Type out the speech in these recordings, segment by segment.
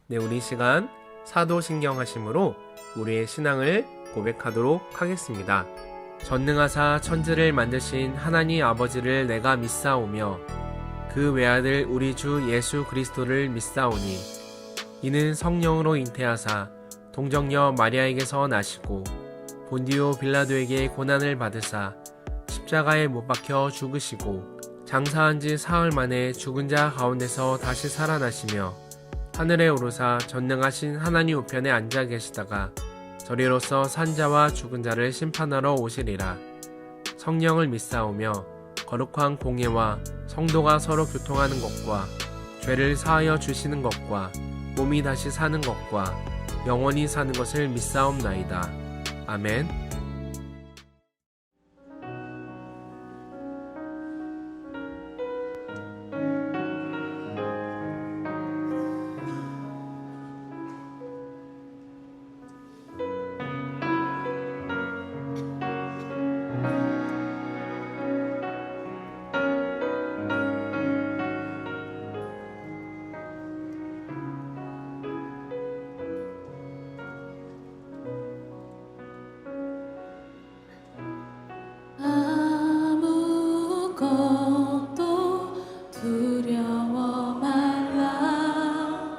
네, 우리 시간 사도신경하심으로 우리의 신앙을 고백하도록 하겠습니다. 전능하사 천지를 만드신 하나님 아버지를 내가 믿사오며 그 외아들 우리 주 예수 그리스도를 믿사오니 이는 성령으로 잉태하사 동정녀 마리아에게서 나시고 본디오 빌라도에게 고난을 받으사 십자가에 못 박혀 죽으시고 장사한 지 사흘 만에 죽은 자 가운데서 다시 살아나시며 하늘에 오르사 전능하신 하나님 우편에 앉아 계시다가 저리로서 산자와 죽은 자를 심판하러 오시리라. 성령을 믿사오며 거룩한 공예와 성도가 서로 교통하는 것과 죄를 사하여 주시는 것과 몸이 다시 사는 것과 영원히 사는 것을 믿사옵나이다. 아멘. 아무것도 두려워 말라.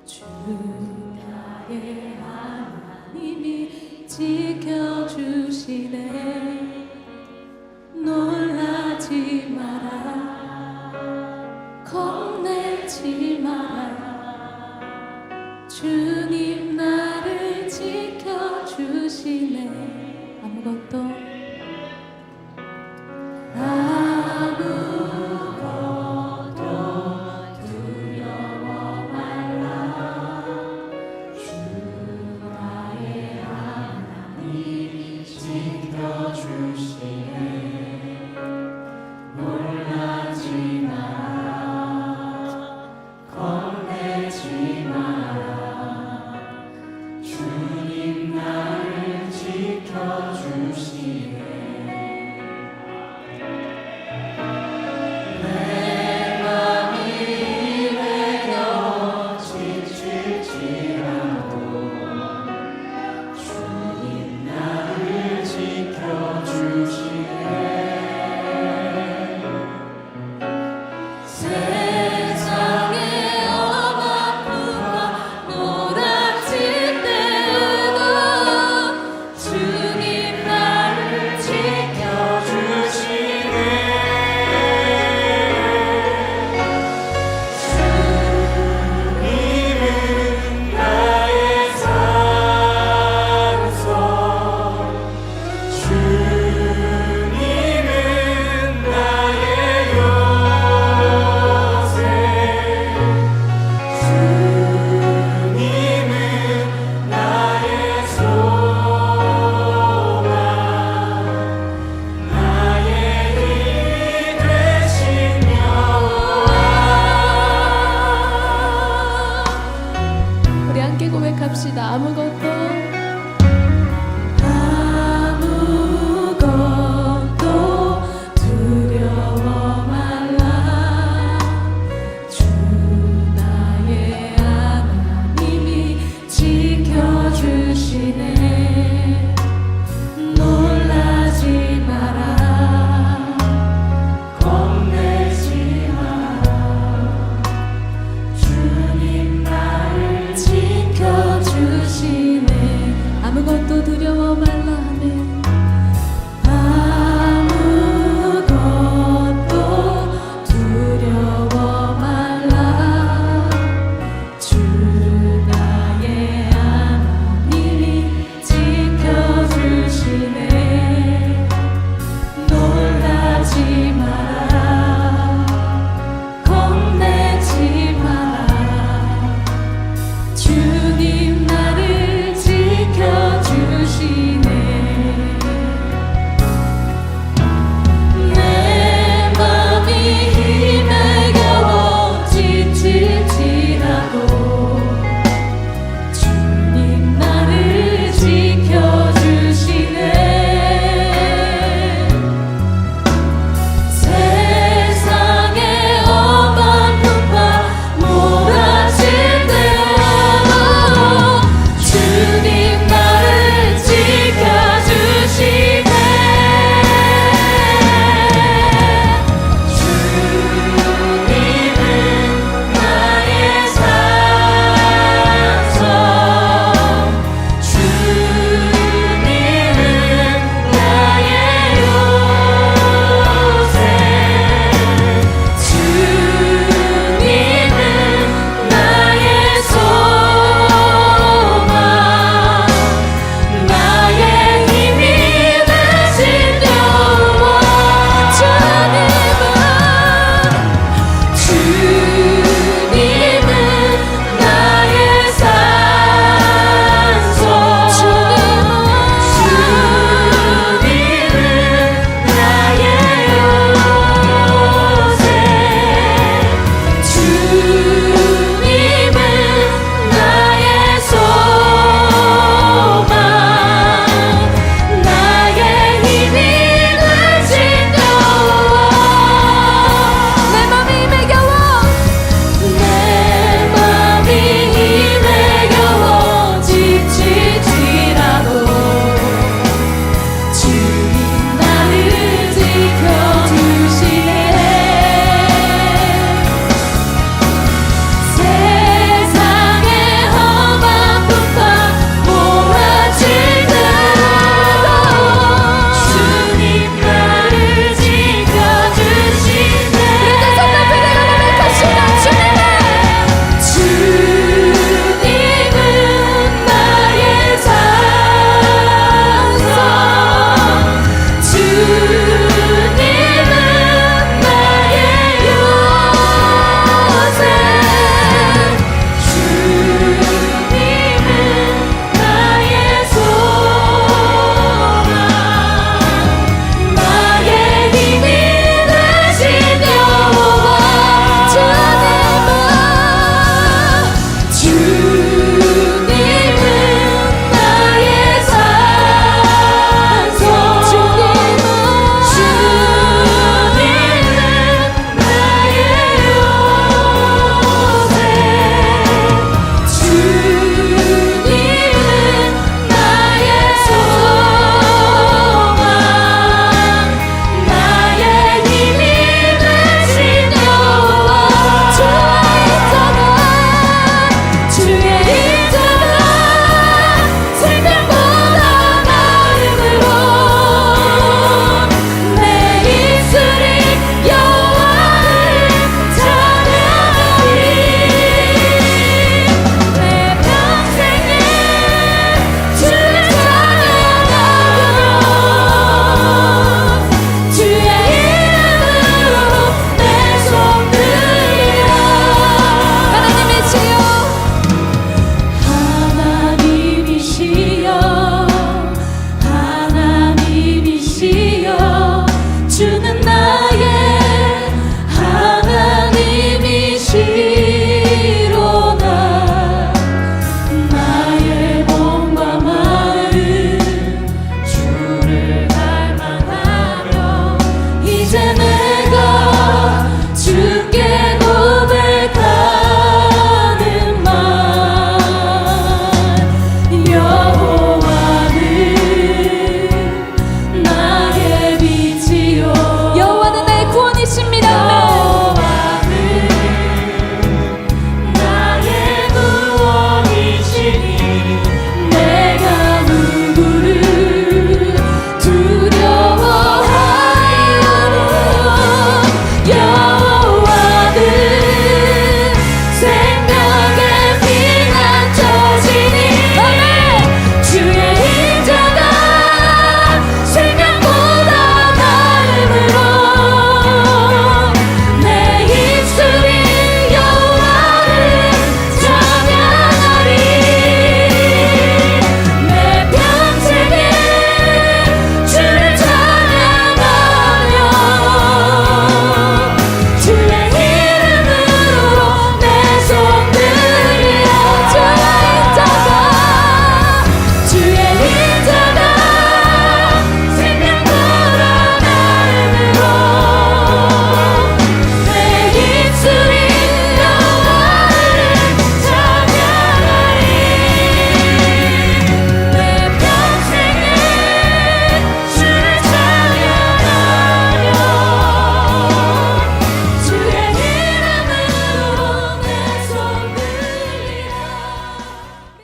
주 나의 하나님이 지켜주시네. 놀라지 마라, 겁내지 마라. 주님 나를 지켜주시네. 아무것도 두려워 말라. 주 나의 하나님이 지켜주시네. 놀라지 마라, 겁내지 마라. 주님 나를 지켜주시네.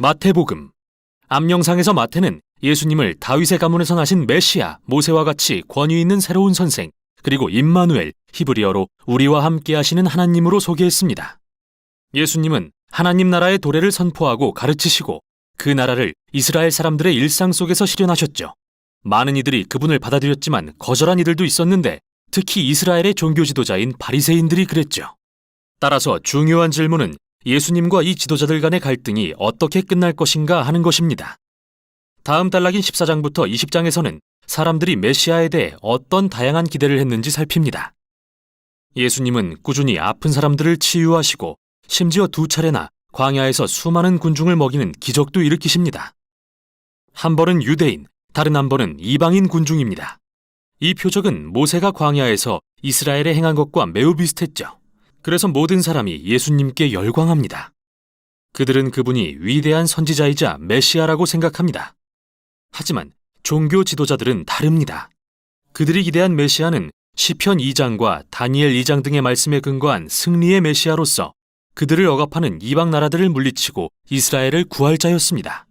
마태복음. 앞영상에서 마태는 예수님을 다윗의 가문에서 나신 메시아, 모세와 같이 권위 있는 새로운 선생, 그리고 임마누엘, 히브리어로 우리와 함께 하시는 하나님으로 소개했습니다. 예수님은 하나님 나라의 도래를 선포하고 가르치시고 그 나라를 이스라엘 사람들의 일상 속에서 실현하셨죠. 많은 이들이 그분을 받아들였지만 거절한 이들도 있었는데 특히 이스라엘의 종교 지도자인 바리새인들이 그랬죠. 따라서 중요한 질문은 예수님과 이 지도자들 간의 갈등이 어떻게 끝날 것인가 하는 것입니다. 다음 단락인 14장부터 20장에서는 사람들이 메시아에 대해 어떤 다양한 기대를 했는지 살핍니다. 예수님은 꾸준히 아픈 사람들을 치유하시고 심지어 2차례나 광야에서 수많은 군중을 먹이는 기적도 일으키십니다. 한 번은 유대인, 다른 한 번은 이방인 군중입니다. 이 표적은 모세가 광야에서 이스라엘에 행한 것과 매우 비슷했죠. 그래서 모든 사람이 예수님께 열광합니다. 그들은 그분이 위대한 선지자이자 메시아라고 생각합니다. 하지만 종교 지도자들은 다릅니다. 그들이 기대한 메시아는 시편 2장과 다니엘 2장 등의 말씀에 근거한 승리의 메시아로서 그들을 억압하는 이방 나라들을 물리치고 이스라엘을 구할 자였습니다.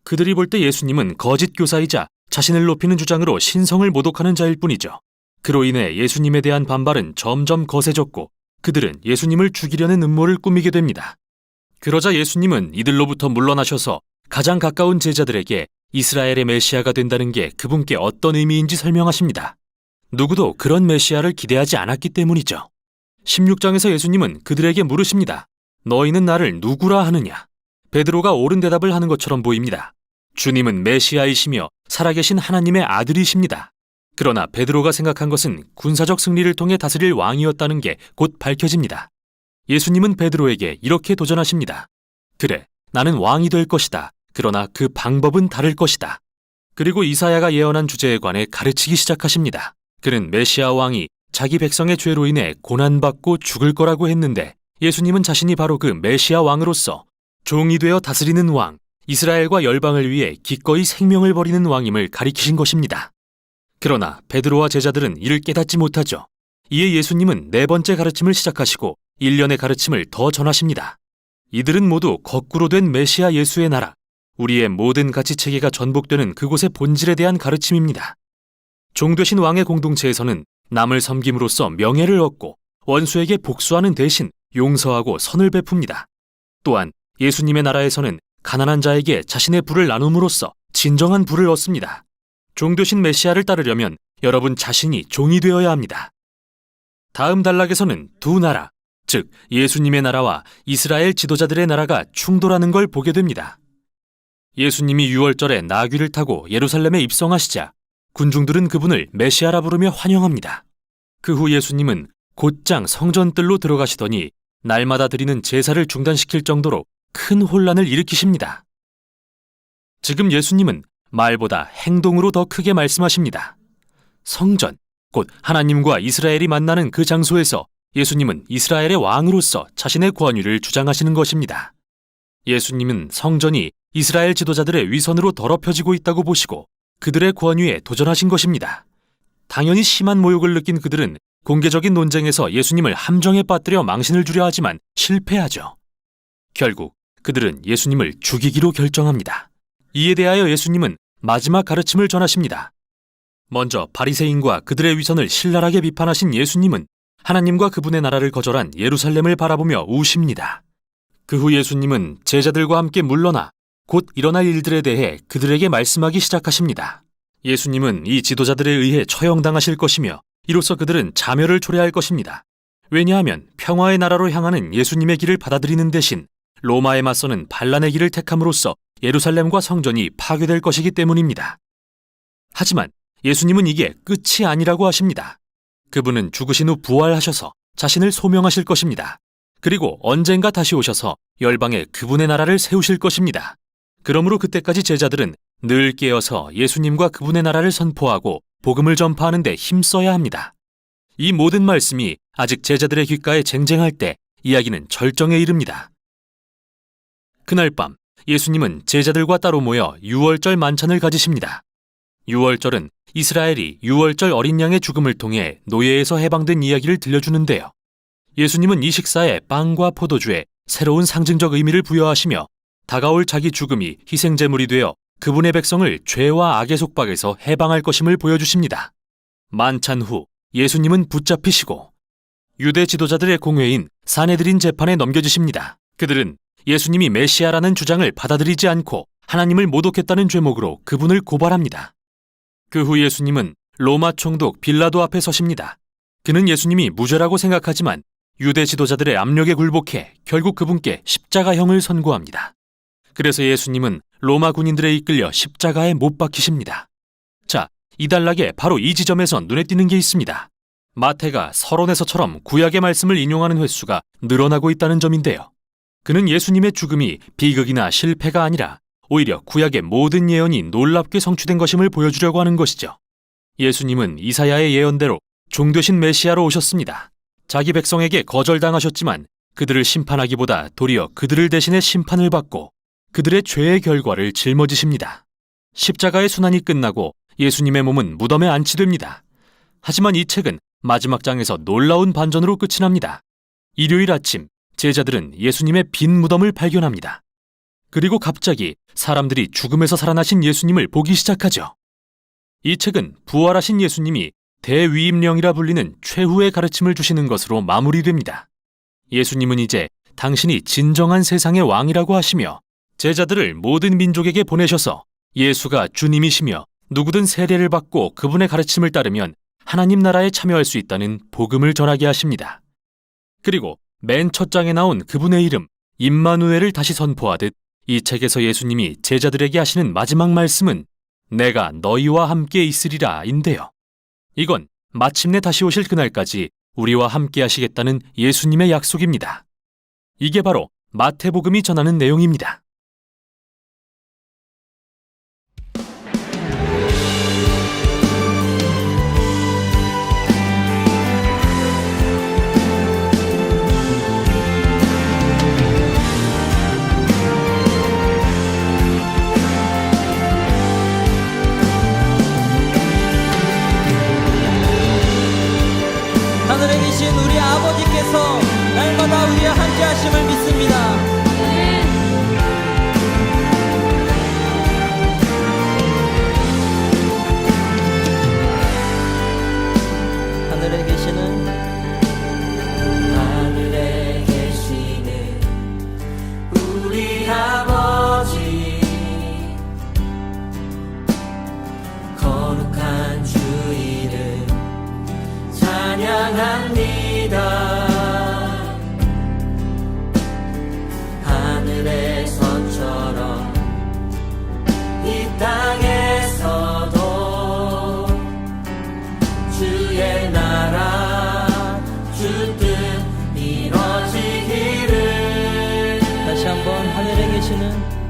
그들이 볼 때 예수님은 거짓 교사이자 자신을 높이는 주장으로 신성을 모독하는 자일 뿐이죠. 그로 인해 예수님에 대한 반발은 점점 거세졌고 그들은 예수님을 죽이려는 음모를 꾸미게 됩니다. 그러자 예수님은 이들로부터 물러나셔서 가장 가까운 제자들에게 이스라엘의 메시아가 된다는 게 그분께 어떤 의미인지 설명하십니다. 누구도 그런 메시아를 기대하지 않았기 때문이죠. 16장에서 예수님은 그들에게 물으십니다. 너희는 나를 누구라 하느냐? 베드로가 옳은 대답을 하는 것처럼 보입니다. 주님은 메시아이시며 살아계신 하나님의 아들이십니다. 그러나 베드로가 생각한 것은 군사적 승리를 통해 다스릴 왕이었다는 게 곧 밝혀집니다. 예수님은 베드로에게 이렇게 도전하십니다. 그래, 나는 왕이 될 것이다. 그러나 그 방법은 다를 것이다. 그리고 이사야가 예언한 주제에 관해 가르치기 시작하십니다. 그는 메시아 왕이 자기 백성의 죄로 인해 고난받고 죽을 거라고 했는데 예수님은 자신이 바로 그 메시아 왕으로서 종이 되어 다스리는 왕, 이스라엘과 열방을 위해 기꺼이 생명을 버리는 왕임을 가리키신 것입니다. 그러나 베드로와 제자들은 이를 깨닫지 못하죠. 이에 예수님은 네 번째 가르침을 시작하시고 일련의 가르침을 더 전하십니다. 이들은 모두 거꾸로 된 메시아 예수의 나라, 우리의 모든 가치체계가 전복되는 그곳의 본질에 대한 가르침입니다. 종되신 왕의 공동체에서는 남을 섬김으로써 명예를 얻고 원수에게 복수하는 대신 용서하고 선을 베풉니다. 또한 예수님의 나라에서는 가난한 자에게 자신의 부를 나눔으로써 진정한 부를 얻습니다. 종되신 메시아를 따르려면 여러분 자신이 종이 되어야 합니다. 다음 단락에서는 두 나라, 즉 예수님의 나라와 이스라엘 지도자들의 나라가 충돌하는 걸 보게 됩니다. 예수님이 유월절에 나귀를 타고 예루살렘에 입성하시자 군중들은 그분을 메시아라 부르며 환영합니다. 그 후 예수님은 곧장 성전뜰로 들어가시더니 날마다 드리는 제사를 중단시킬 정도로 큰 혼란을 일으키십니다. 지금 예수님은 말보다 행동으로 더 크게 말씀하십니다. 성전, 곧 하나님과 이스라엘이 만나는 그 장소에서 예수님은 이스라엘의 왕으로서 자신의 권위를 주장하시는 것입니다. 예수님은 성전이 이스라엘 지도자들의 위선으로 더럽혀지고 있다고 보시고 그들의 권위에 도전하신 것입니다. 당연히 심한 모욕을 느낀 그들은 공개적인 논쟁에서 예수님을 함정에 빠뜨려 망신을 주려 하지만 실패하죠. 결국 그들은 예수님을 죽이기로 결정합니다. 이에 대하여 예수님은 마지막 가르침을 전하십니다. 먼저 바리새인과 그들의 위선을 신랄하게 비판하신 예수님은 하나님과 그분의 나라를 거절한 예루살렘을 바라보며 우십니다. 그 후 예수님은 제자들과 함께 물러나 곧 일어날 일들에 대해 그들에게 말씀하기 시작하십니다. 예수님은 이 지도자들에 의해 처형당하실 것이며 이로써 그들은 자멸을 초래할 것입니다. 왜냐하면 평화의 나라로 향하는 예수님의 길을 받아들이는 대신 로마에 맞서는 반란의 길을 택함으로써 예루살렘과 성전이 파괴될 것이기 때문입니다. 하지만 예수님은 이게 끝이 아니라고 하십니다. 그분은 죽으신 후 부활하셔서 자신을 소명하실 것입니다. 그리고 언젠가 다시 오셔서 열방에 그분의 나라를 세우실 것입니다. 그러므로 그때까지 제자들은 늘 깨어서 예수님과 그분의 나라를 선포하고 복음을 전파하는 데 힘써야 합니다. 이 모든 말씀이 아직 제자들의 귓가에 쟁쟁할 때 이야기는 절정에 이릅니다. 그날 밤 예수님은 제자들과 따로 모여 유월절 만찬을 가지십니다. 유월절은 이스라엘이 유월절 어린 양의 죽음을 통해 노예에서 해방된 이야기를 들려주는데요. 예수님은 이 식사에 빵과 포도주에 새로운 상징적 의미를 부여하시며 다가올 자기 죽음이 희생제물이 되어 그분의 백성을 죄와 악의 속박에서 해방할 것임을 보여주십니다. 만찬 후 예수님은 붙잡히시고 유대 지도자들의 공회인 사네드린 재판에 넘겨지십니다. 그들은 예수님이 메시아라는 주장을 받아들이지 않고 하나님을 모독했다는 죄목으로 그분을 고발합니다. 그 후 예수님은 로마 총독 빌라도 앞에 서십니다. 그는 예수님이 무죄라고 생각하지만 유대 지도자들의 압력에 굴복해 결국 그분께 십자가형을 선고합니다. 그래서 예수님은 로마 군인들에 이끌려 십자가에 못 박히십니다. 자, 이 단락에 바로 이 지점에서 눈에 띄는 게 있습니다. 마태가 서론에서처럼 구약의 말씀을 인용하는 횟수가 늘어나고 있다는 점인데요. 그는 예수님의 죽음이 비극이나 실패가 아니라 오히려 구약의 모든 예언이 놀랍게 성취된 것임을 보여주려고 하는 것이죠. 예수님은 이사야의 예언대로 종되신 메시아로 오셨습니다. 자기 백성에게 거절당하셨지만 그들을 심판하기보다 도리어 그들을 대신해 심판을 받고 그들의 죄의 결과를 짊어지십니다. 십자가의 순환이 끝나고 예수님의 몸은 무덤에 안치됩니다. 하지만 이 책은 마지막 장에서 놀라운 반전으로 끝이 납니다. 일요일 아침 제자들은 예수님의 빈 무덤을 발견합니다. 그리고 갑자기 사람들이 죽음에서 살아나신 예수님을 보기 시작하죠. 이 책은 부활하신 예수님이 대위임령이라 불리는 최후의 가르침을 주시는 것으로 마무리됩니다. 예수님은 이제 당신이 진정한 세상의 왕이라고 하시며 제자들을 모든 민족에게 보내셔서 예수가 주님이시며 누구든 세례를 받고 그분의 가르침을 따르면 하나님 나라에 참여할 수 있다는 복음을 전하게 하십니다. 그리고 맨 첫 장에 나온 그분의 이름 임마누엘을 다시 선포하듯 이 책에서 예수님이 제자들에게 하시는 마지막 말씀은 내가 너희와 함께 있으리라 인데요. 이건 마침내 다시 오실 그날까지 우리와 함께 하시겠다는 예수님의 약속입니다. 이게 바로 마태복음이 전하는 내용입니다. 하늘에 계신 우리 아버지께서 날마다 우리와 함께 하심을 믿습니다. 하늘에 계시는 우리 아버지 거룩한 주 이름 찬양합니다. 하늘에서처럼 이 땅에서도 주의 나라 주 뜻 이뤄지기를. 다시 한번 하늘에 계시는